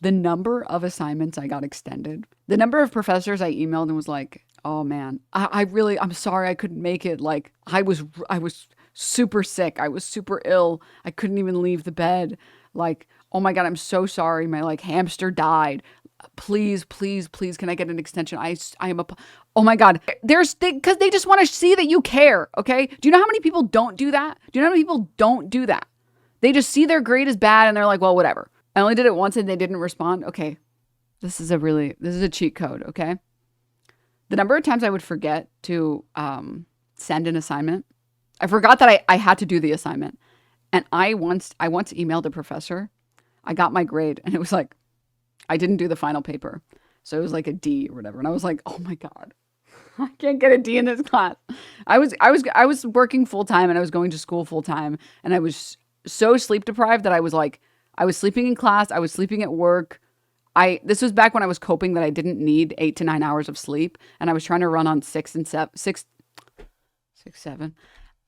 the number of assignments I got extended, the number of professors I emailed and was like, oh man, I'm sorry I couldn't make it. Like I was super sick. I was super ill. I couldn't even leave the bed. Like, oh my God, I'm so sorry. My like hamster died. Please, please, please, can I get an extension? Oh my God. Because they just want to see that you care. Okay. Do you know how many people don't do that? Do you know how many people don't do that? They just see their grade as bad and they're like, well, whatever. I only did it once and they didn't respond. Okay. This is a cheat code. Okay. The number of times I would forget to send an assignment. I forgot that I had to do the assignment. And I once emailed a professor. I got my grade and it was like, I didn't do the final paper. So it was like a D or whatever. And I was like, oh my God, I can't get a D in this class. I was working full time and I was going to school full time. And I was so sleep deprived that I was sleeping in class. I was sleeping at work. This was back when I was coping that I didn't need 8 to 9 hours of sleep. And I was trying to run on 6 and 7.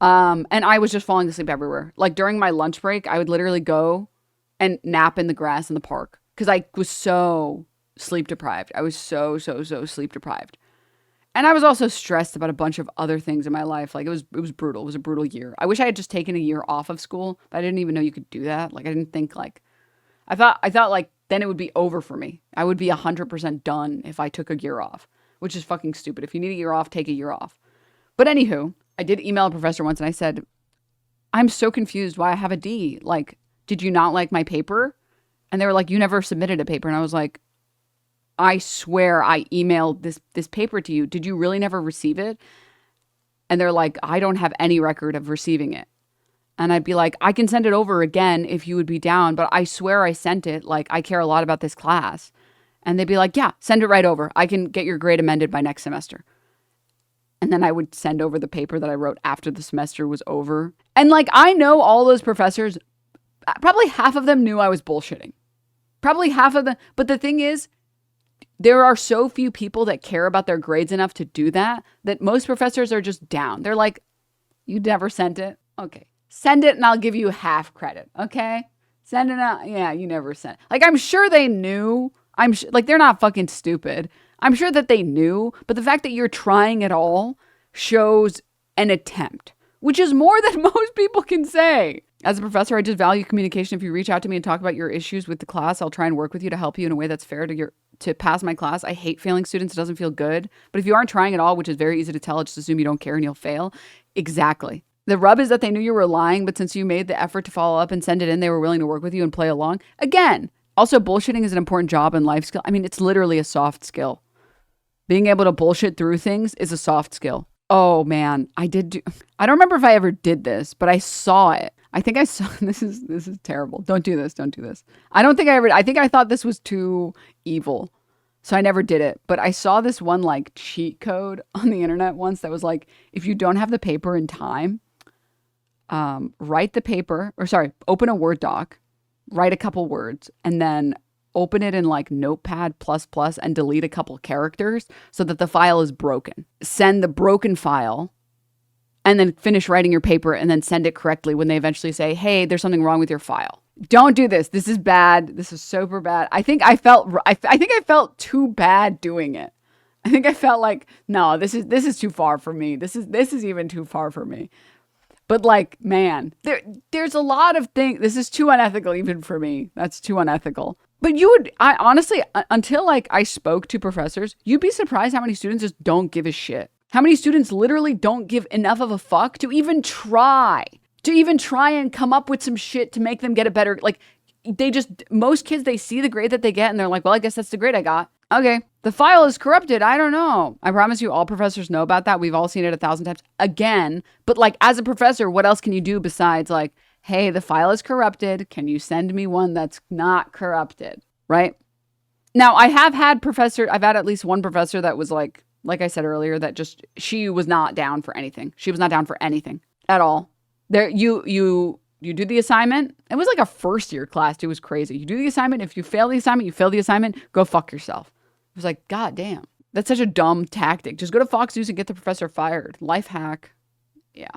And I was just falling asleep everywhere. Like during my lunch break, I would literally go and nap in the grass in the park. Because I was so sleep deprived. I was so sleep deprived. And I was also stressed about a bunch of other things in my life. Like it was brutal. It was a brutal year. I wish I had just taken a year off of school, but I didn't even know you could do that. Like I didn't think like, I thought like then it would be over for me. I would be 100% done if I took a year off, which is fucking stupid. If you need a year off, take a year off. But anywho, I did email a professor once and I said, I'm so confused why I have a D. Like, did you not like my paper? And they were like, you never submitted a paper. And I was like, I swear I emailed this paper to you. Did you really never receive it? And they're like, I don't have any record of receiving it. And I'd be like, I can send it over again if you would be down, but I swear I sent it. Like, I care a lot about this class. And they'd be like, yeah, send it right over. I can get your grade amended by next semester. And then I would send over the paper that I wrote after the semester was over. And like, I know all those professors, probably half of them knew I was bullshitting. Probably half of them. But the thing is, there are so few people that care about their grades enough to do that most professors are just down. They're like, you never sent it? Okay. Send it and I'll give you half credit. Okay. Send it out. Yeah, you never sent it. Like, I'm sure they knew. Like, they're not fucking stupid. I'm sure that they knew. But the fact that you're trying at all shows an attempt, which is more than most people can say. As a professor, I just value communication. If you reach out to me and talk about your issues with the class, I'll try and work with you to help you in a way that's fair to pass my class. I hate failing students. It doesn't feel good. But if you aren't trying at all, which is very easy to tell, just assume you don't care and you'll fail. Exactly. The rub is that they knew you were lying, but since you made the effort to follow up and send it in, they were willing to work with you and play along. Again, also bullshitting is an important job and life skill. I mean, it's literally a soft skill. Being able to bullshit through things is a soft skill. Oh man, I don't remember if I ever did this, but I saw it. I think I saw, this is terrible. Don't do this. I think I thought this was too evil. So I never did it, but I saw this one like cheat code on the internet once that was like, if you don't have the paper in time, write the paper, open a Word doc, write a couple words, and then open it in like Notepad++ and delete a couple characters so that the file is broken. Send the broken file and then finish writing your paper and then send it correctly when they eventually say, hey, there's something wrong with your file. Don't do this. This is bad. This is super bad. I think I felt too bad doing it. I think I felt like, no, this is too far for me. This is even too far for me. But like, man, there's a lot of things. This is too unethical even for me. That's too unethical. But I honestly, until like I spoke to professors, you'd be surprised how many students just don't give a shit. How many students literally don't give enough of a fuck to even try and come up with some shit to make them get a better, like most kids, they see the grade that they get and they're like, well, I guess that's the grade I got. Okay. The file is corrupted. I don't know. I promise you all professors know about that. We've all seen it 1,000 times again. But like, as a professor, what else can you do besides like, hey, the file is corrupted. Can you send me one that's not corrupted? Right? Now, I've had at least one professor that was like I said earlier, that just, she was not down for anything. She was not down for anything at all. There, you do the assignment. It was like a first year class. It was crazy. You do the assignment. If you fail the assignment, you fail the assignment, go fuck yourself. It was like, God damn. That's such a dumb tactic. Just go to Fox News and get the professor fired. Life hack. Yeah.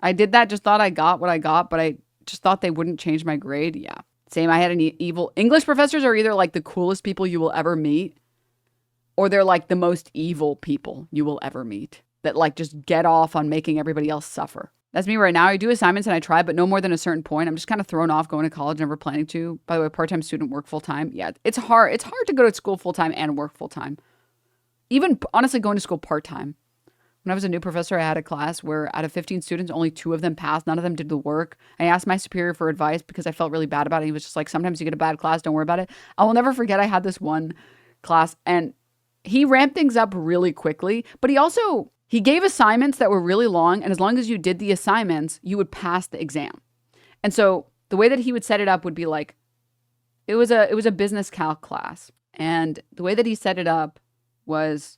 I did that. Just thought I got what I got, but I just thought they wouldn't change my grade. Yeah. Same, I had an evil... English professors are either like the coolest people you will ever meet, or they're like the most evil people you will ever meet that like just get off on making everybody else suffer. That's me right now. I do assignments and I try, but no more than a certain point. I'm just kind of thrown off going to college, never planning to. By the way, part-time student, work full-time. Yeah, it's hard. It's hard to go to school full-time and work full-time. Even honestly going to school part-time. When I was a new professor, I had a class where out of 15 students, only 2 of them passed. None of them did the work. I asked my superior for advice because I felt really bad about it. He was just like, sometimes you get a bad class, don't worry about it. I will never forget I had this one class and he ramped things up really quickly, but he gave assignments that were really long. And as long as you did the assignments, you would pass the exam. And so the way that he would set it up would be like, it was a business calc class. And the way that he set it up was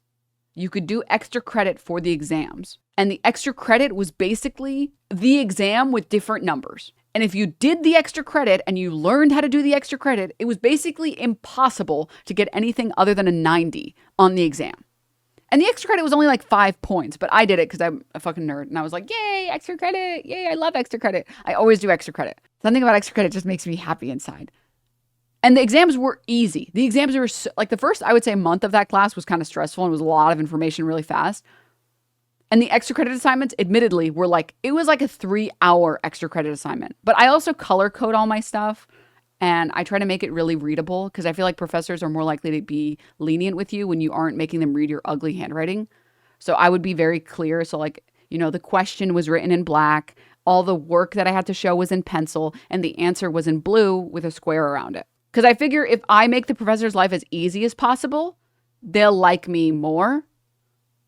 you could do extra credit for the exams. And the extra credit was basically the exam with different numbers. And if you did the extra credit and you learned how to do the extra credit, it was basically impossible to get anything other than a 90 on the exam. And the extra credit was only like 5 points, but I did it because I'm a fucking nerd. And I was like, yay, extra credit. Yay, I love extra credit. I always do extra credit. Something about extra credit just makes me happy inside. And the exams were easy. The exams were like the first, I would say, month of that class was kind of stressful and was a lot of information really fast. And the extra credit assignments, admittedly, were like, it was like a 3-hour extra credit assignment. But I also color code all my stuff and I try to make it really readable because I feel like professors are more likely to be lenient with you when you aren't making them read your ugly handwriting. So I would be very clear. So like, you know, the question was written in black. All the work that I had to show was in pencil and the answer was in blue with a square around it. Because I figure if I make the professor's life as easy as possible, they'll like me more.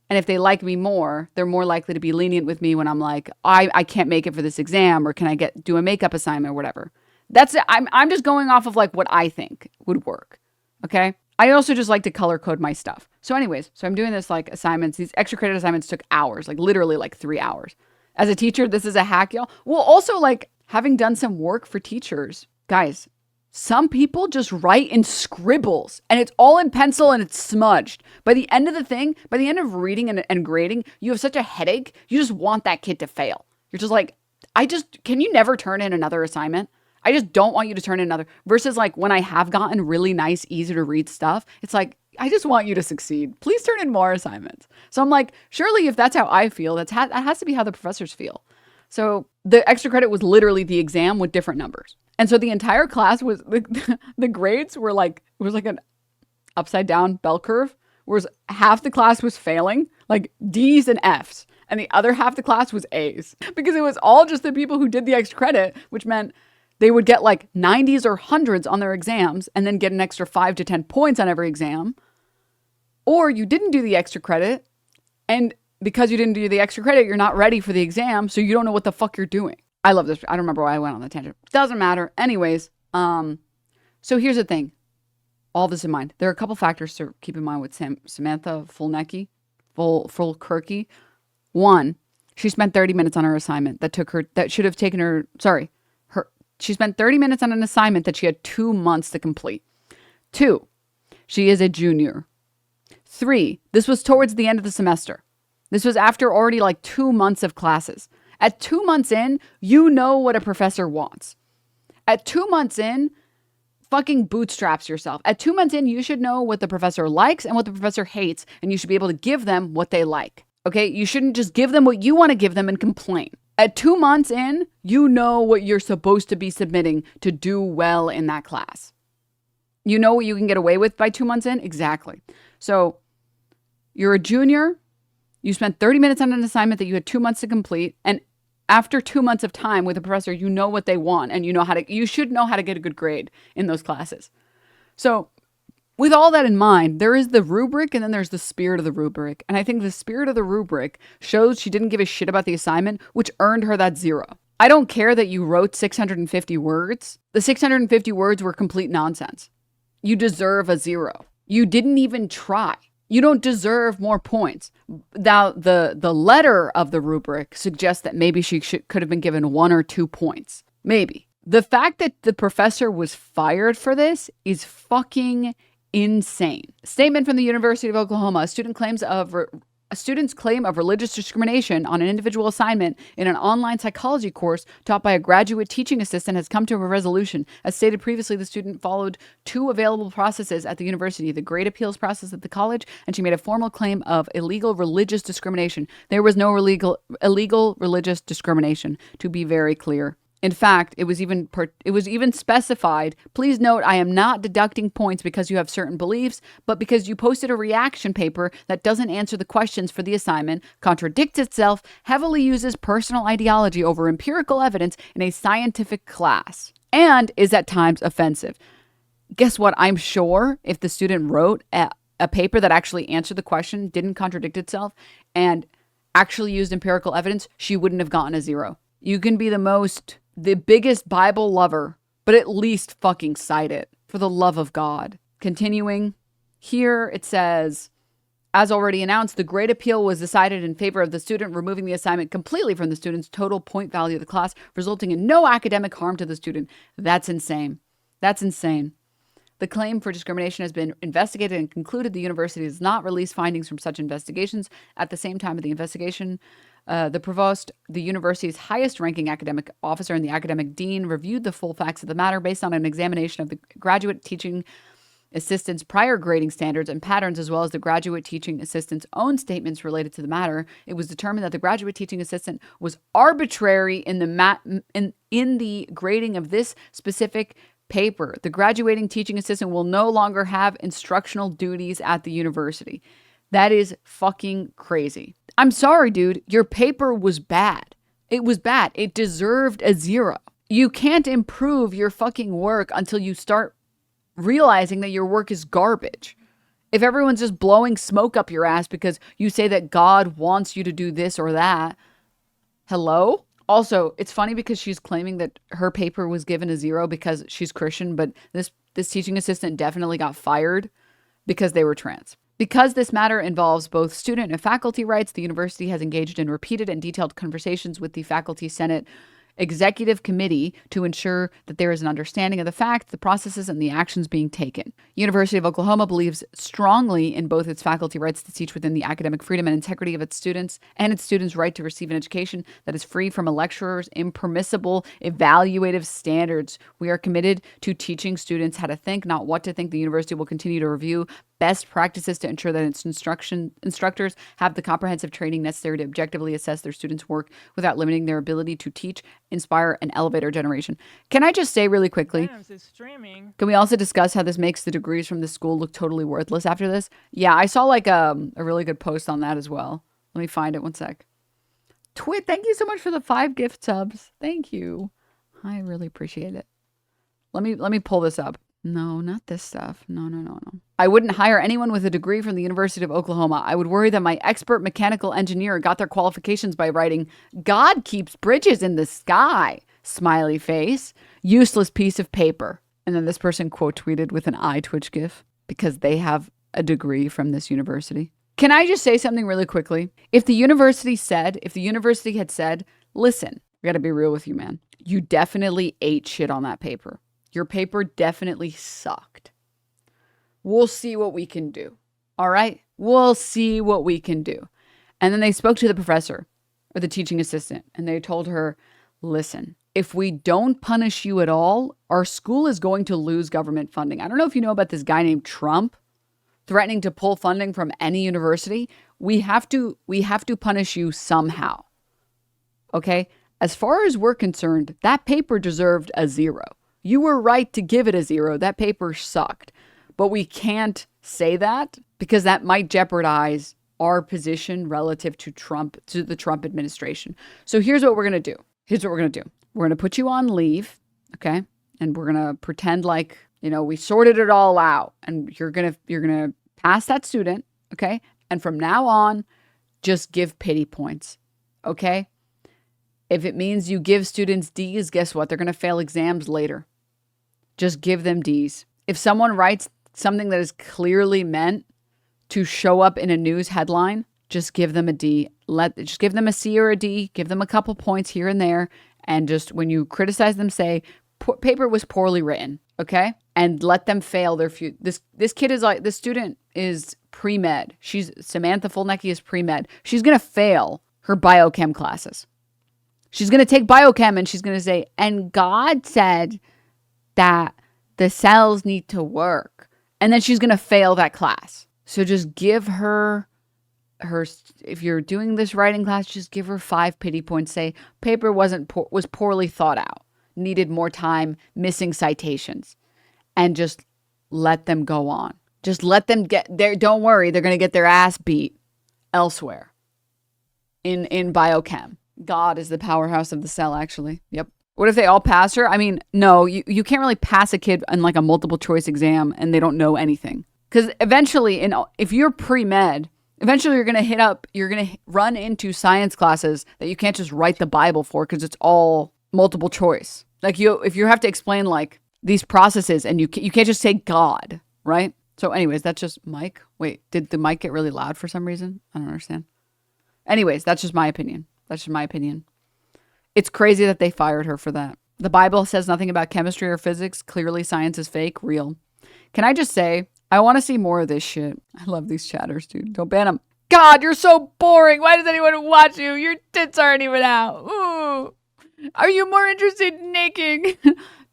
And if they like me more, they're more likely to be lenient with me when I'm like, I can't make it for this exam, or can I do a makeup assignment or whatever. That's it. I'm just going off of like what I think would work. Okay. I also just like to color code my stuff. So anyways, so I'm doing this like assignments. These extra credit assignments took hours, like literally like 3 hours. As a teacher, this is a hack, y'all. Well, also like having done some work for teachers, guys, some people just write in scribbles and it's all in pencil and it's smudged. By the end of the thing, by the end of reading and grading, you have such a headache. You just want that kid to fail. You're just like, can you never turn in another assignment? I just don't want you to turn in another. Versus like when I have gotten really nice, easy to read stuff, it's like, I just want you to succeed. Please turn in more assignments. So I'm like, surely if that's how I feel, that has to be how the professors feel. So the extra credit was literally the exam with different numbers. And so the entire class was, the grades were like, it was like an upside down bell curve, whereas half the class was failing, like D's and F's, and the other half the class was A's. Because it was all just the people who did the extra credit, which meant they would get like 90s or 100s on their exams and then get an extra 5 to 10 points on every exam. Or you didn't do the extra credit, and because you didn't do the extra credit, you're not ready for the exam, so you don't know what the fuck you're doing. I love this. I don't remember why I went on the tangent. Doesn't matter. Anyways, so here's the thing. All this in mind. There are a couple factors to keep in mind with Samantha Fulkirky. One, she spent 30 minutes on her assignment she spent 30 minutes on an assignment that she had 2 months to complete. 2, she is a junior. 3, this was towards the end of the semester. This was after already like 2 months of classes. At 2 months in, you know what a professor wants. At 2 months in, fucking bootstraps yourself. At 2 months in, you should know what the professor likes and what the professor hates, and you should be able to give them what they like. Okay? You shouldn't just give them what you want to give them and complain. At 2 months in, you know what you're supposed to be submitting to do well in that class. You know what you can get away with by 2 months in? Exactly. So you're a junior. You spent 30 minutes on an assignment that you had 2 months to complete. And after 2 months of time with a professor, you know what they want and you should know how to get a good grade in those classes. So with all that in mind, there is the rubric and then there's the spirit of the rubric. And I think the spirit of the rubric shows she didn't give a shit about the assignment, which earned her that 0. I don't care that you wrote 650 words. The 650 words were complete nonsense. You deserve a 0. You didn't even try. You don't deserve more points. Now, the letter of the rubric suggests that maybe she could have been given 1 or 2 points. Maybe. The fact that the professor was fired for this is fucking insane. Statement from the University of Oklahoma. A student claims of A student's claim of religious discrimination on an individual assignment in an online psychology course taught by a graduate teaching assistant has come to a resolution. As stated previously, the student followed 2 available processes at the university, the grade appeals process at the college, and she made a formal claim of illegal religious discrimination. There was no illegal religious discrimination, to be very clear. In fact, it was even specified, please note I am not deducting points because you have certain beliefs, but because you posted a reaction paper that doesn't answer the questions for the assignment, contradicts itself, heavily uses personal ideology over empirical evidence in a scientific class, and is at times offensive. Guess what? I'm sure if the student wrote a paper that actually answered the question, didn't contradict itself, and actually used empirical evidence, she wouldn't have gotten a 0. You can be the biggest Bible lover, but at least fucking cite it, for the love of God. Continuing, here it says, as already announced, the grade appeal was decided in favor of the student, removing the assignment completely from the student's total point value of the class, resulting in no academic harm to the student. That's insane. That's insane. The claim for discrimination has been investigated and concluded. The university does not release findings from such investigations. At the same time of the investigation, the provost, the university's highest-ranking academic officer, and the academic dean reviewed the full facts of the matter based on an examination of the graduate teaching assistant's prior grading standards and patterns, as well as the graduate teaching assistant's own statements related to the matter. It was determined that the graduate teaching assistant was arbitrary in the grading of this specific paper. The graduating teaching assistant will no longer have instructional duties at the university. That is fucking crazy. I'm sorry, dude. Your paper was bad. It was bad. It deserved a 0. You can't improve your fucking work until you start realizing that your work is garbage. If everyone's just blowing smoke up your ass because you say that God wants you to do this or that, hello? Also, it's funny because she's claiming that her paper was given a 0 because she's Christian, but this teaching assistant definitely got fired because they were trans. Because this matter involves both student and faculty rights, the university has engaged in repeated and detailed conversations with the Faculty Senate Executive Committee to ensure that there is an understanding of the facts, the processes, and the actions being taken. University of Oklahoma believes strongly in both its faculty rights to teach within the academic freedom and integrity of its students, and its students' right to receive an education that is free from a lecturer's impermissible evaluative standards. We are committed to teaching students how to think, not what to think. The university will continue to review best practices to ensure that its instructors have the comprehensive training necessary to objectively assess their students' work without limiting their ability to teach, inspire, and elevate our generation. Can I just say really quickly, can we also discuss how this makes the degrees from the school look totally worthless after this? Yeah, I saw like a really good post on that as well. Let me find it one sec. Twit, thank you so much for the 5 gift subs. Thank you. I really appreciate it. Let me pull this up. No, not this stuff. No. I wouldn't hire anyone with a degree from the University of Oklahoma. I would worry that my expert mechanical engineer got their qualifications by writing, God keeps bridges in the sky, smiley face, useless piece of paper. And then this person quote tweeted with an eye twitch gif because they have a degree from this university. Can I just say something really quickly? If the university had said, listen, I gotta be real with you, man. You definitely ate shit on that paper. Your paper definitely sucked. We'll see what we can do. All right? We'll see what we can do. And then they spoke to the professor or the teaching assistant and they told her, listen, if we don't punish you at all, our school is going to lose government funding. I don't know if you know about this guy named Trump threatening to pull funding from any university. We have to punish you somehow. Okay? As far as we're concerned, that paper deserved a 0. You were right to give it a 0. That paper sucked. But we can't say that because that might jeopardize our position relative to the Trump administration. So here's what we're going to do. We're going to put you on leave, okay? And we're going to pretend like, we sorted it all out and you're going to pass that student, okay? And from now on, just give pity points, okay? If it means you give students D's, guess what? They're going to fail exams later. Just give them D's. If someone writes something that is clearly meant to show up in a news headline, just give them a D. Just give them a C or a D. Give them a couple points here and there. And just when you criticize them, say, paper was poorly written, okay? And let them fail their this student is pre-med. Samantha Fulnecki is pre-med. She's going to fail her biochem classes. She's going to take biochem and she's going to say, and God said that the cells need to work. And then she's going to fail that class. So just give her, if you're doing this writing class, just give her 5 pity points. Say, paper was poorly thought out, needed more time, missing citations. And just let them go on. Just let them get there. Don't worry, they're going to get their ass beat elsewhere in biochem. God is the powerhouse of the cell, actually. Yep. What if they all pass her? I mean, no, you can't really pass a kid in like a multiple choice exam and they don't know anything. Because eventually, if you're pre-med, eventually you're going to run into science classes that you can't just write the Bible for because it's all multiple choice. Like if you have to explain like these processes and you can't just say God, right? So anyways, that's just Mike. Wait, did the mic get really loud for some reason? I don't understand. Anyways, that's just my opinion. It's crazy that they fired her for that. The Bible says nothing about chemistry or physics. Clearly, science is fake, real. Can I just say, I want to see more of this shit. I love these chatters, dude. Don't ban them. God, you're so boring. Why does anyone watch you? Your tits aren't even out. Ooh. Are you more interested in naking?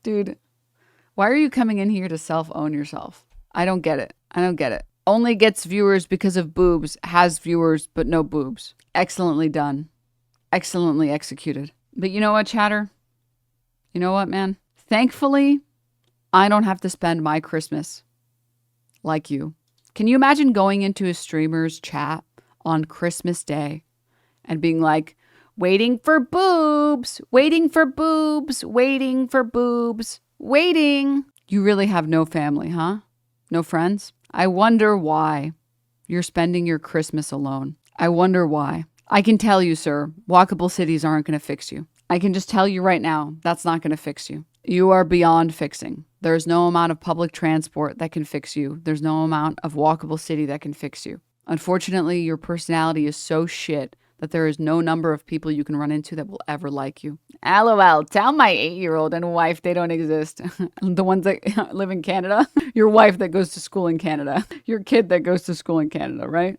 Dude, why are you coming in here to self-own yourself? I don't get it. Only gets viewers because of boobs. Has viewers, but no boobs. Excellently done. Excellently executed. But you know what, chatter? You know what, man? Thankfully, I don't have to spend my Christmas like you. Can you imagine going into a streamer's chat on Christmas Day and being like, waiting for boobs, waiting for boobs, waiting for boobs, waiting. You really have no family, huh? No friends? I wonder why you're spending your Christmas alone. I wonder why. I can tell you, sir, walkable cities aren't going to fix you. I can just tell you right now, that's not going to fix you. You are beyond fixing. There's no amount of public transport that can fix you. There's no amount of walkable city that can fix you. Unfortunately, your personality is so shit that there is no number of people you can run into that will ever like you. LOL, tell my 8-year-old and wife they don't exist. The ones that live in Canada. Your wife that goes to school in Canada. Your kid that goes to school in Canada, right?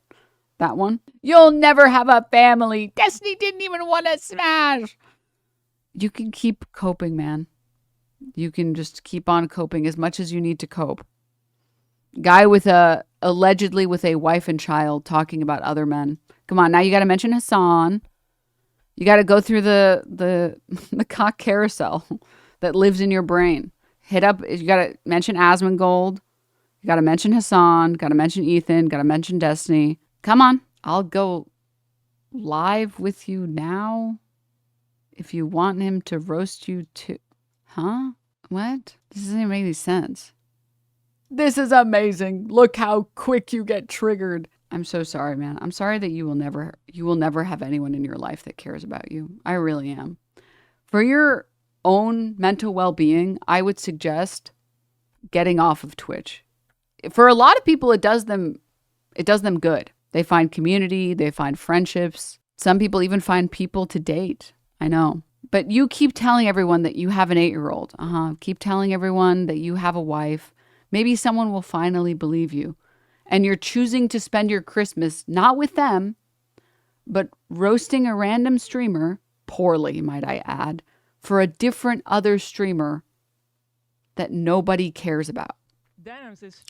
That one. You'll never have a family. Destiny didn't even want to smash. You can keep coping, man. You can just keep on coping as much as you need to cope. Guy allegedly with a wife and child talking about other men. Come on, now you got to mention Hassan. You got to go through the cock carousel that lives in your brain. You got to mention Asmongold. You got to mention Hassan. Got to mention Ethan. Got to mention Destiny. Come on, I'll go live with you now if you want him to roast you too. Huh? What? This doesn't even make any sense. This is amazing. Look how quick you get triggered. I'm so sorry, man. I'm sorry that you will never have anyone in your life that cares about you. I really am. For your own mental well-being, I would suggest getting off of Twitch. For a lot of people, it does them good. They find community, they find friendships. Some people even find people to date. I know. But you keep telling everyone that you have an 8-year-old. Keep telling everyone that you have a wife. Maybe someone will finally believe you. And you're choosing to spend your Christmas not with them, but roasting a random streamer, poorly, might I add, for a different other streamer that nobody cares about.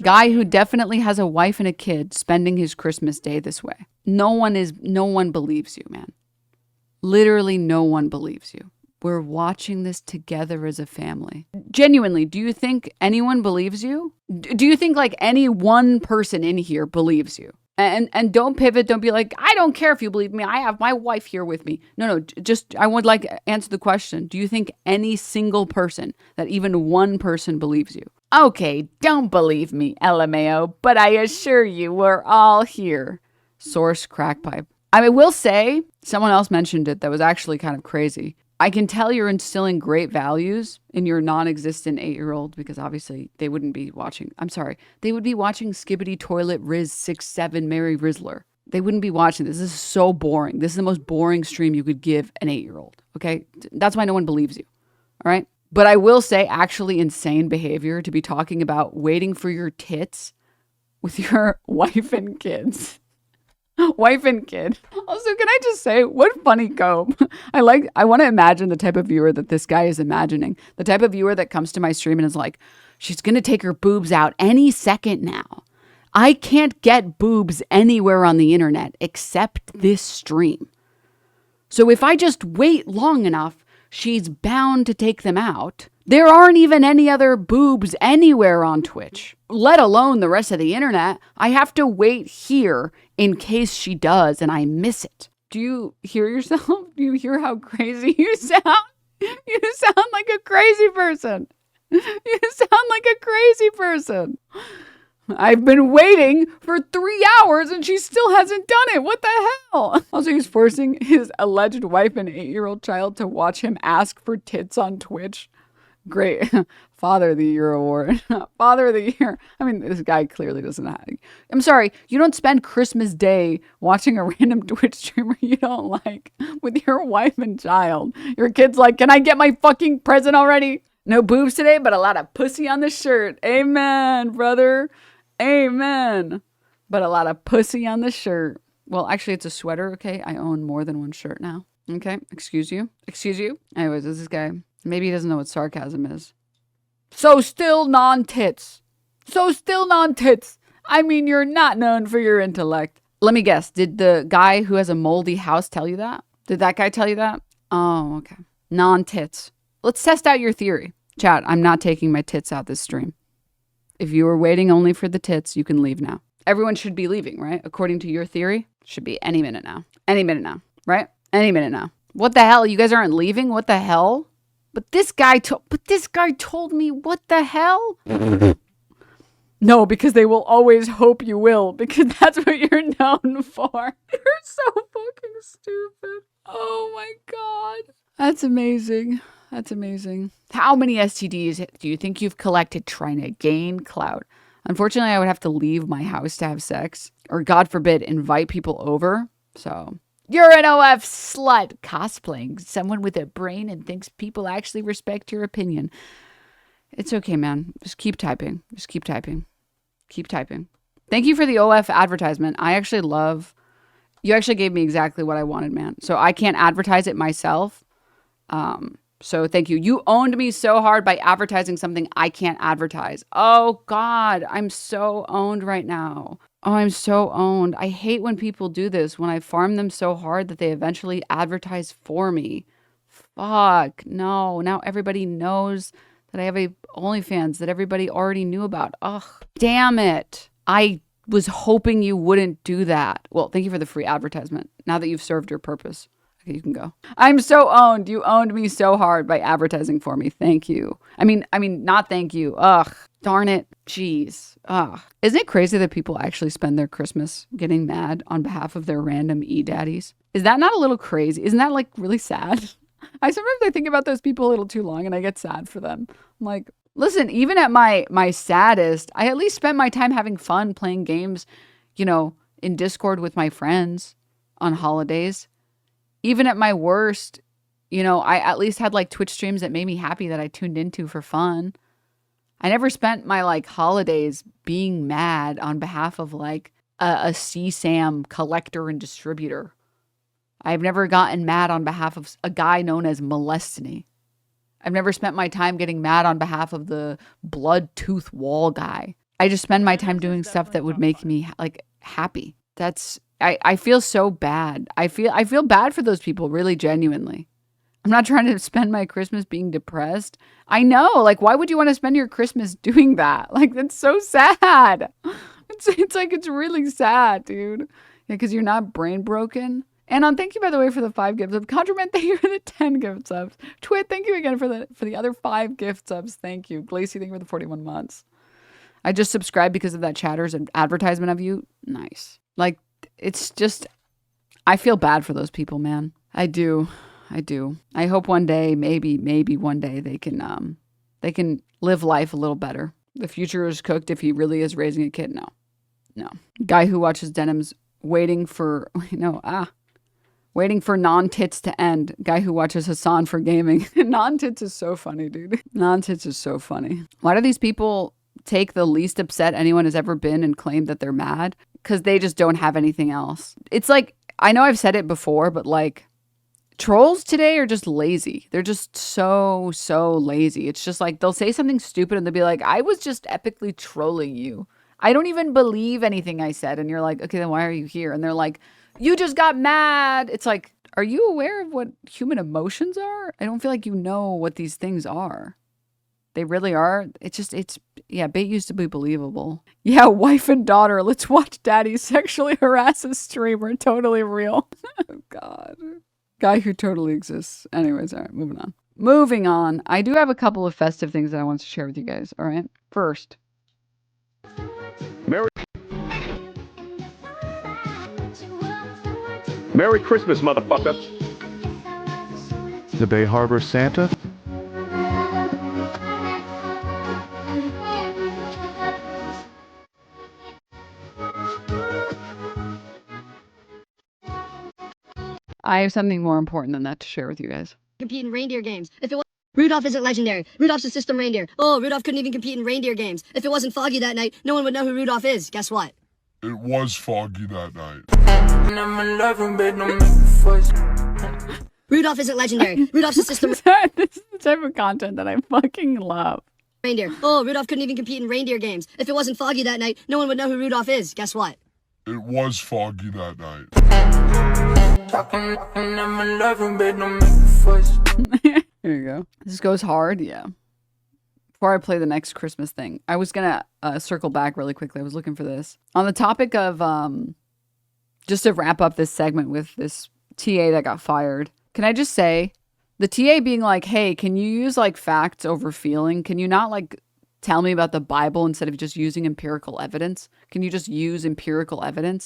Guy who definitely has a wife and a kid spending his Christmas day this way. No one believes you, man. Literally no one believes you. We're watching this together as a family. Genuinely, do you think anyone believes you? Do you think like any one person in here believes you? And don't pivot. Don't be like, I don't care if you believe me. I have my wife here with me. No, just I would like answer the question. Do you think any single person, that even one person believes you? Okay, don't believe me, LMAO, but I assure you we're all here. Source crackpipe. I will say, someone else mentioned it that was actually kind of crazy. I can tell you're instilling great values in your non-existent 8-year-old because obviously they wouldn't be watching. I'm sorry. They would be watching Skibbity Toilet Riz 67 Mary Rizzler. They wouldn't be watching this. This is so boring. This is the most boring stream you could give an 8-year-old. Okay? That's why no one believes you. All right? But I will say actually insane behavior to be talking about waiting for your tits with your wife and kids. Wife and kid. Also, can I just say, what funny cope? I want to imagine the type of viewer that this guy is imagining. The type of viewer that comes to my stream and is like, she's going to take her boobs out any second now. I can't get boobs anywhere on the internet except this stream. So if I just wait long enough, she's bound to take them out. There aren't even any other boobs anywhere on Twitch, let alone the rest of the internet. I have to wait here in case she does and I miss it. Do you hear yourself? Do you hear how crazy you sound? You sound like a crazy person. You sound like a crazy person. I've been waiting for 3 hours and she still hasn't done it. What the hell? Also, he's forcing his alleged wife and 8-year-old child to watch him ask for tits on Twitch. Great. Father of the Year award. Father of the Year. I mean, this guy clearly doesn't have. I'm sorry. You don't spend Christmas Day watching a random Twitch streamer you don't like with your wife and child. Your kid's like, can I get my fucking present already? No boobs today, but a lot of pussy on the shirt. Amen, brother. Amen. But a lot of pussy on the shirt. Well, actually, it's a sweater, okay? I own more than one shirt now. Okay? Excuse you. Excuse you. Anyways, this guy. Maybe he doesn't know what sarcasm is. So still non-tits. So still non-tits. I mean, you're not known for your intellect. Let me guess. Did the guy who has a moldy house tell you that? Did that guy tell you that? Oh, okay. Non-tits. Let's test out your theory. Chat, I'm not taking my tits out this stream. If you were waiting only for the tits, you can leave now. Everyone should be leaving, right? According to your theory, should be any minute now. Any minute now, right? Any minute now. What the hell? You guys aren't leaving? What the hell? But this guy told me, what the hell? No, because they will always hope you will, because that's what you're known for. You're so fucking stupid. Oh my God. That's amazing. That's amazing. How many STDs do you think you've collected trying to gain clout? Unfortunately, I would have to leave my house to have sex, or God forbid, invite people over. So, you're an OF slut cosplaying someone with a brain and thinks people actually respect your opinion. It's okay, man. Just keep typing. Just keep typing. Keep typing. Thank you for the OF advertisement. You actually gave me exactly what I wanted, man. So I can't advertise it myself. So thank you. You owned me so hard by advertising something I can't advertise. Oh God, I'm so owned right now. Oh, I'm so owned. I hate when people do this, when I farm them so hard that they eventually advertise for me. Fuck, no. Now everybody knows that I have a OnlyFans that everybody already knew about. Ugh, damn it. I was hoping you wouldn't do that. Well, thank you for the free advertisement. Now that you've served your purpose. Okay, you can go. I'm so owned. You owned me so hard by advertising for me. Thank you. I mean, not thank you. Ugh, darn it. Jeez. Ugh. Isn't it crazy that people actually spend their Christmas getting mad on behalf of their random e-daddies? Is that not a little crazy? Isn't that like really sad? I think about those people a little too long and I get sad for them. I'm like, listen, even at my saddest, I at least spent my time having fun playing games, in Discord with my friends on holidays. Even at my worst, I at least had like Twitch streams that made me happy that I tuned into for fun. I never spent my like holidays being mad on behalf of like a CSAM collector and distributor. I've never gotten mad on behalf of a guy known as Molestiny. I've never spent my time getting mad on behalf of the blood tooth wall guy. I just spend my time doing stuff that would make me like happy. I feel so bad. I feel bad for those people, really genuinely. I'm not trying to spend my Christmas being depressed. I know, like, why would you want to spend your Christmas doing that? Like, that's so sad. It's really sad, dude. Yeah, because you're not brain broken. Anon, thank you, by the way, for the 5 gift subs. Contraband, thank you for the 10 gift subs. Twit, thank you again for the other 5 gift subs. Thank you. Glacy, thank you for the 41 months. I just subscribed because of that Chatter's advertisement of you. Nice. Like, it's just, I feel bad for those people, man. I do. I hope one day, maybe one day they can live life a little better. The future is cooked if he really is raising a kid. No. Guy who watches Denims waiting for non-tits to end. Guy who watches Hassan for gaming. Non-tits is so funny, dude. Non-tits is so funny. Why do these people take the least upset anyone has ever been and claim that they're mad because they just don't have anything else. It's like, I know I've said it before, but like trolls today are just lazy. They're just so lazy. It's just like they'll say something stupid and they'll be like, I was just epically trolling you. I don't even believe anything I said. And you're like, okay, then why are you here? And they're like, you just got mad. It's like, are you aware of what human emotions are? I don't feel like you know what these things are. They really are. Yeah, bait used to be believable. Yeah, wife and daughter. Let's watch daddy sexually harass a streamer. Totally real. Oh, God. Guy who totally exists. Anyways, all right, moving on. Moving on. I do have a couple of festive things that I want to share with you guys. All right. First. Merry Christmas, motherfucker. The Bay Harbor Santa? I have something more important than that to share with you guys. Compete in reindeer games. If it was Rudolph isn't legendary. Rudolph's a system reindeer. Oh, Rudolph couldn't even compete in reindeer games. If it wasn't foggy that night, no one would know who Rudolph is. Guess what? It was foggy that night. Rudolph isn't legendary. Rudolph's a system This is the type of content that I fucking love. reindeer. Oh, Rudolph couldn't even compete in reindeer games. If it wasn't foggy that night, no one would know who Rudolph is. Guess what? It was foggy that night. Here you go. This goes hard, yeah. Before I play the next Christmas thing, I was gonna circle back really quickly. I was looking for this. On the topic of, just to wrap up this segment with this TA that got fired, can I just say, the TA being like, hey, can you use like facts over feeling? Can you not like tell me about the Bible instead of just using empirical evidence? Can you just use empirical evidence?